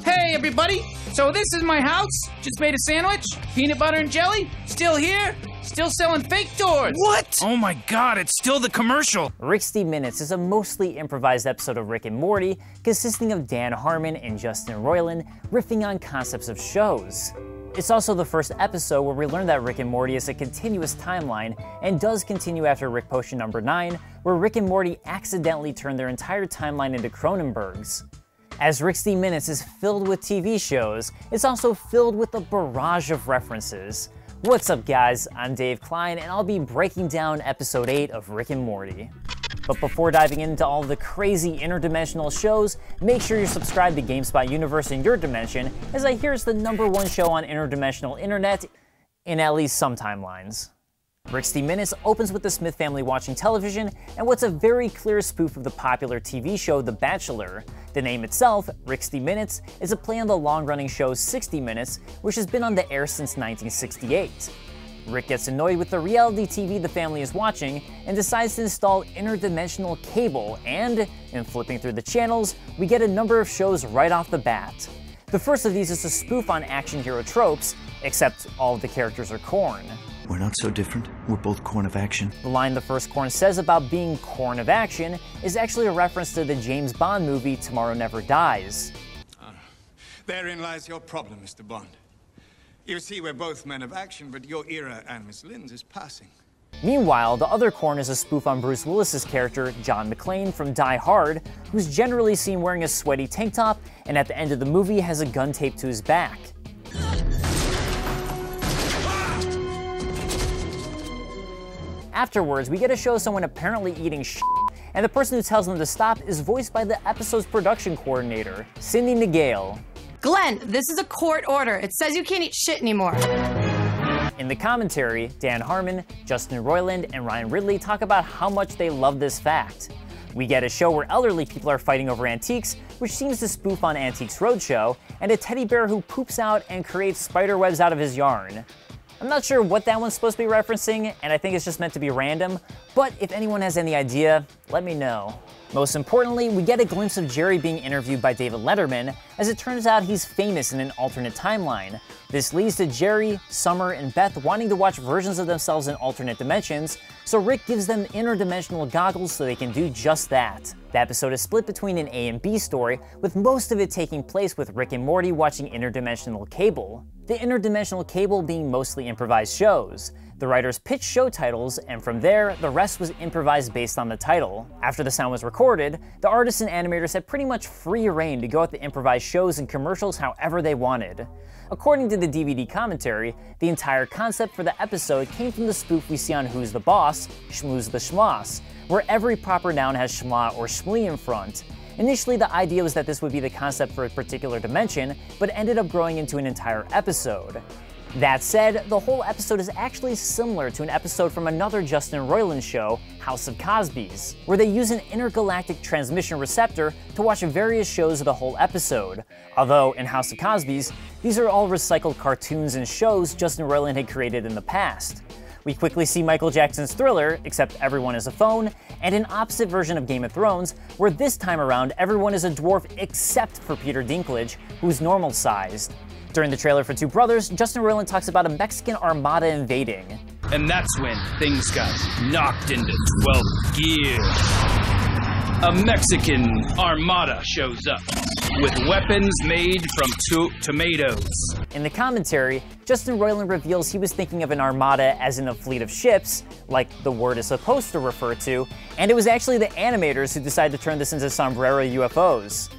Hey everybody! So this is my house. Just made a sandwich. Peanut butter and jelly. Still here. Still selling fake doors. What? Oh my god, it's still the commercial. Rixty Minutes is a mostly improvised episode of Rick and Morty consisting of Dan Harmon and Justin Roiland riffing on concepts of shows. It's also the first episode where we learn that Rick and Morty is a continuous timeline and does continue after Rick Potion number 9, where Rick and Morty accidentally turn their entire timeline into Cronenberg's. As Rixty Minutes is filled with TV shows, it's also filled with a barrage of references. What's up guys, I'm Dave Klein and I'll be breaking down episode 8 of Rick and Morty. But before diving into all the crazy interdimensional shows, make sure you're subscribed to GameSpot Universe in your dimension, as I hear it's the #1 show on interdimensional internet in at least some timelines. Rixty Minutes opens with the Smith family watching television and what's a very clear spoof of the popular TV show The Bachelor. The name itself, Rixty Minutes, is a play on the long-running show 60 Minutes, which has been on the air since 1968. Rick gets annoyed with the reality TV the family is watching and decides to install interdimensional cable, and in flipping through the channels, we get a number of shows right off the bat. The first of these is a spoof on action hero tropes, except all of the characters are corn. We're not so different. We're both corn of action. The line the first corn says about being corn of action is actually a reference to the James Bond movie Tomorrow Never Dies. Therein lies your problem, Mr. Bond. You see, we're both men of action, but your era and Miss Lynn's is passing. Meanwhile, the other corn is a spoof on Bruce Willis's character, John McClane from Die Hard, who's generally seen wearing a sweaty tank top and at the end of the movie has a gun taped to his back. Afterwards, we get to show someone apparently eating shit, and the person who tells them to stop is voiced by the episode's production coordinator, Cindy Nagale. Glenn, this is a court order. It says you can't eat shit anymore. In the commentary, Dan Harmon, Justin Roiland, and Ryan Ridley talk about how much they love this fact. We get a show where elderly people are fighting over antiques, which seems to spoof on Antiques Roadshow, and a teddy bear who poops out and creates spider webs out of his yarn. I'm not sure what that one's supposed to be referencing, and I think it's just meant to be random, but if anyone has any idea, let me know. Most importantly, we get a glimpse of Jerry being interviewed by David Letterman, as it turns out he's famous in an alternate timeline. This leads to Jerry, Summer, and Beth wanting to watch versions of themselves in alternate dimensions, so Rick gives them interdimensional goggles so they can do just that. The episode is split between an A and B story, with most of it taking place with Rick and Morty watching interdimensional cable. The interdimensional cable being mostly improvised shows. The writers pitched show titles, and from there, the rest was improvised based on the title. After the sound was recorded, the artists and animators had pretty much free reign to go at the improvised shows and commercials however they wanted. According to the DVD commentary, the entire concept for the episode came from the spoof we see on Who's the Boss, Schmooze the Schmoss, where every proper noun has schma or schmlee in front. Initially, the idea was that this would be the concept for a particular dimension, but ended up growing into an entire episode. That said, the whole episode is actually similar to an episode from another Justin Roiland show, House of Cosby's, where they use an intergalactic transmission receptor to watch various shows of the whole episode. Although, in House of Cosby's, these are all recycled cartoons and shows Justin Roiland had created in the past. We quickly see Michael Jackson's Thriller, except everyone is a phone, and an opposite version of Game of Thrones, where this time around everyone is a dwarf except for Peter Dinklage, who's normal-sized. During the trailer for Two Brothers, Justin Roiland talks about a Mexican armada invading. And that's when things got knocked into 12th gear. A Mexican armada shows up with weapons made from tomatoes. In the commentary, Justin Roiland reveals he was thinking of an armada as in a fleet of ships, like the word is supposed to refer to, and it was actually the animators who decided to turn this into sombrero UFOs.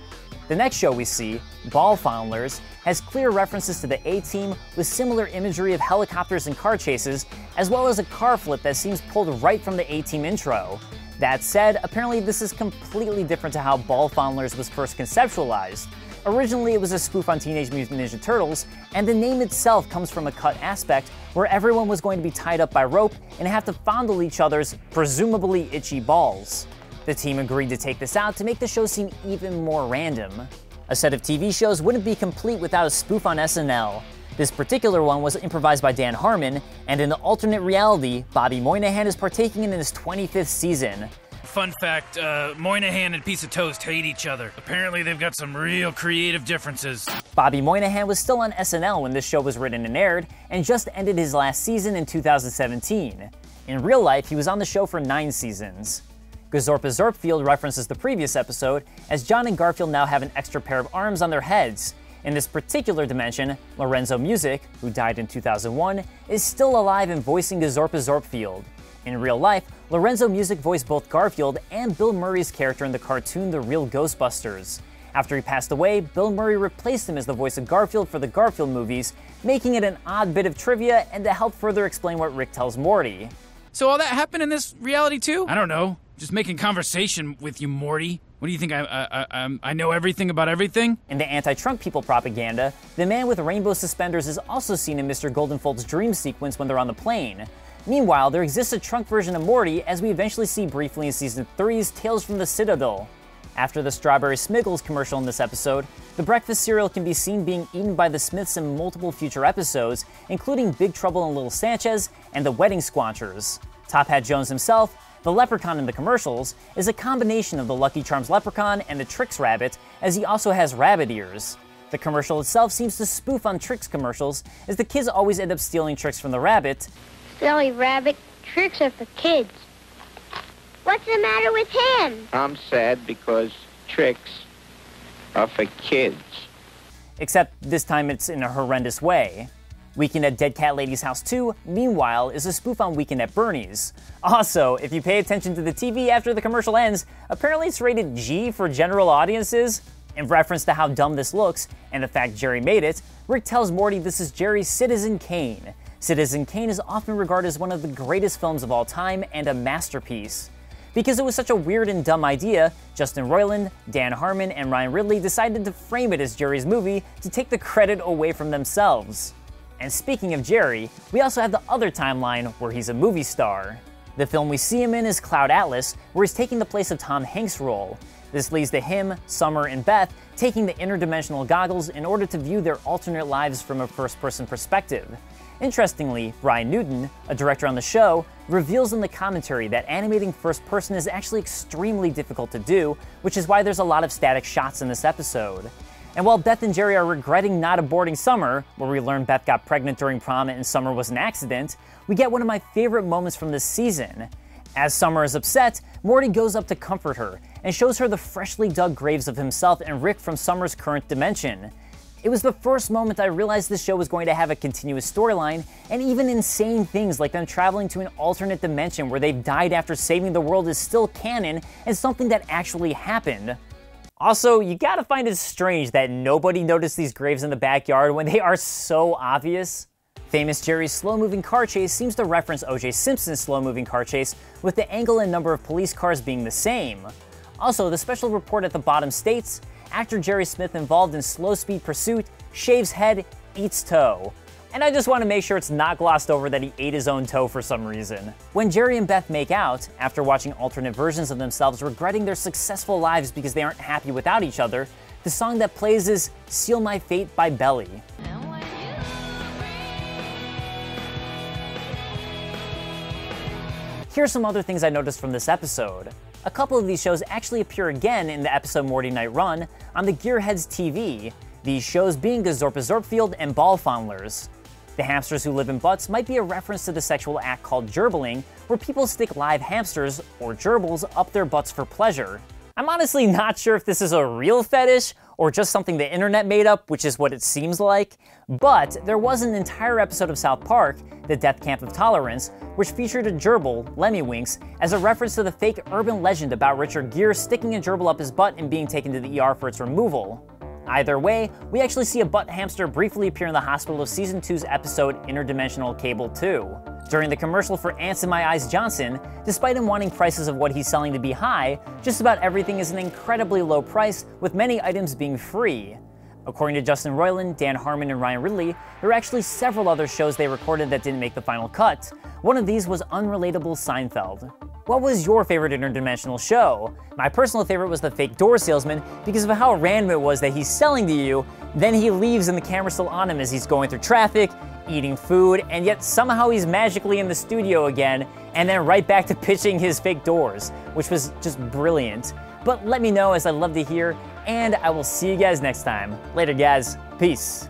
The next show we see, Ball Fondlers, has clear references to the A-Team with similar imagery of helicopters and car chases, as well as a car flip that seems pulled right from the A-Team intro. That said, apparently this is completely different to how Ball Fondlers was first conceptualized. Originally it was a spoof on Teenage Mutant Ninja Turtles, and the name itself comes from a cut aspect where everyone was going to be tied up by rope and have to fondle each other's presumably itchy balls. The team agreed to take this out to make the show seem even more random. A set of TV shows wouldn't be complete without a spoof on SNL. This particular one was improvised by Dan Harmon, and in the alternate reality, Bobby Moynihan is partaking in his 25th season. fun fact, Moynihan and Piece of Toast hate each other. Apparently they've got some real creative differences. Bobby Moynihan was still on SNL when this show was written and aired, and just ended his last season in 2017. In real life, he was on the show for 9 seasons. Gazorpa Zorpfield references the previous episode, as John and Garfield now have an extra pair of arms on their heads. In this particular dimension, Lorenzo Music, who died in 2001, is still alive and voicing Gazorpa Zorpfield. In real life, Lorenzo Music voiced both Garfield and Bill Murray's character in the cartoon The Real Ghostbusters. After he passed away, Bill Murray replaced him as the voice of Garfield for the Garfield movies, making it an odd bit of trivia and to help further explain what Rick tells Morty. So all that happened in this reality too? I don't know. Just making conversation with you, Morty. What do you think, I know everything about everything? In the anti-Trump people propaganda, the man with rainbow suspenders is also seen in Mr. Goldenfold's dream sequence when they're on the plane. Meanwhile, there exists a trunk version of Morty, as we eventually see briefly in Season 3's Tales from the Citadel. After the Strawberry Smiggles commercial in this episode, the breakfast cereal can be seen being eaten by the Smiths in multiple future episodes, including Big Trouble in Little Sanchez and the Wedding Squanchers. Top Hat Jones himself, the leprechaun in the commercials, is a combination of the Lucky Charms leprechaun and the Trix rabbit, as he also has rabbit ears. The commercial itself seems to spoof on Trix commercials, as the kids always end up stealing tricks from the rabbit. Silly rabbit, tricks are for kids. What's the matter with him? I'm sad because tricks are for kids. Except this time it's in a horrendous way. Weekend at Dead Cat Lady's House 2, meanwhile, is a spoof on Weekend at Bernie's. Also, if you pay attention to the TV after the commercial ends, apparently it's rated G for general audiences. In reference to how dumb this looks, and the fact Jerry made it, Rick tells Morty this is Jerry's Citizen Kane. Citizen Kane is often regarded as one of the greatest films of all time and a masterpiece. Because it was such a weird and dumb idea, Justin Roiland, Dan Harmon, and Ryan Ridley decided to frame it as Jerry's movie to take the credit away from themselves. And speaking of Jerry, we also have the other timeline where he's a movie star. The film we see him in is Cloud Atlas, where he's taking the place of Tom Hanks' role. This leads to him, Summer, and Beth taking the interdimensional goggles in order to view their alternate lives from a first-person perspective. Interestingly, Brian Newton, a director on the show, reveals in the commentary that animating first person is actually extremely difficult to do, which is why there's a lot of static shots in this episode. And while Beth and Jerry are regretting not aborting Summer, where we learn Beth got pregnant during prom and Summer was an accident, we get one of my favorite moments from this season. As Summer is upset, Morty goes up to comfort her and shows her the freshly dug graves of himself and Rick from Summer's current dimension. It was the first moment I realized this show was going to have a continuous storyline, and even insane things like them traveling to an alternate dimension where they've died after saving the world is still canon and something that actually happened. Also, you gotta find it strange that nobody noticed these graves in the backyard when they are so obvious. Famous Jerry's slow-moving car chase seems to reference O.J. Simpson's slow-moving car chase, with the angle and number of police cars being the same. Also, the special report at the bottom states, actor Jerry Smith involved in slow-speed pursuit, shaves head, eats toe. And I just want to make sure it's not glossed over that he ate his own toe for some reason. When Jerry and Beth make out, after watching alternate versions of themselves regretting their successful lives because they aren't happy without each other, the song that plays is Seal My Fate by Belly. Here's some other things I noticed from this episode. A couple of these shows actually appear again in the episode Morty Night Run on the Gearheads TV, these shows being Gazorpa Zorpfield and Ball Fondlers. The hamsters who live in butts might be a reference to the sexual act called gerbling, where people stick live hamsters, or gerbils, up their butts for pleasure. I'm honestly not sure if this is a real fetish, or just something the internet made up, which is what it seems like, but there was an entire episode of South Park, The Death Camp of Tolerance, which featured a gerbil, Lemmywinks, as a reference to the fake urban legend about Richard Gere sticking a gerbil up his butt and being taken to the ER for its removal. Either way, we actually see a butt hamster briefly appear in the hospital of Season 2's episode Interdimensional Cable 2. During the commercial for Ants in My Eyes Johnson, despite him wanting prices of what he's selling to be high, just about everything is an incredibly low price, with many items being free. According to Justin Roiland, Dan Harmon, and Ryan Ridley, there were actually several other shows they recorded that didn't make the final cut. One of these was unrelatable Seinfeld. What was your favorite interdimensional show? My personal favorite was the fake door salesman because of how random it was that he's selling to you, then he leaves and the camera's still on him as he's going through traffic, eating food, and yet somehow he's magically in the studio again, and then right back to pitching his fake doors, which was just brilliant. But let me know, as I'd love to hear, and I will see you guys next time. Later, guys. Peace.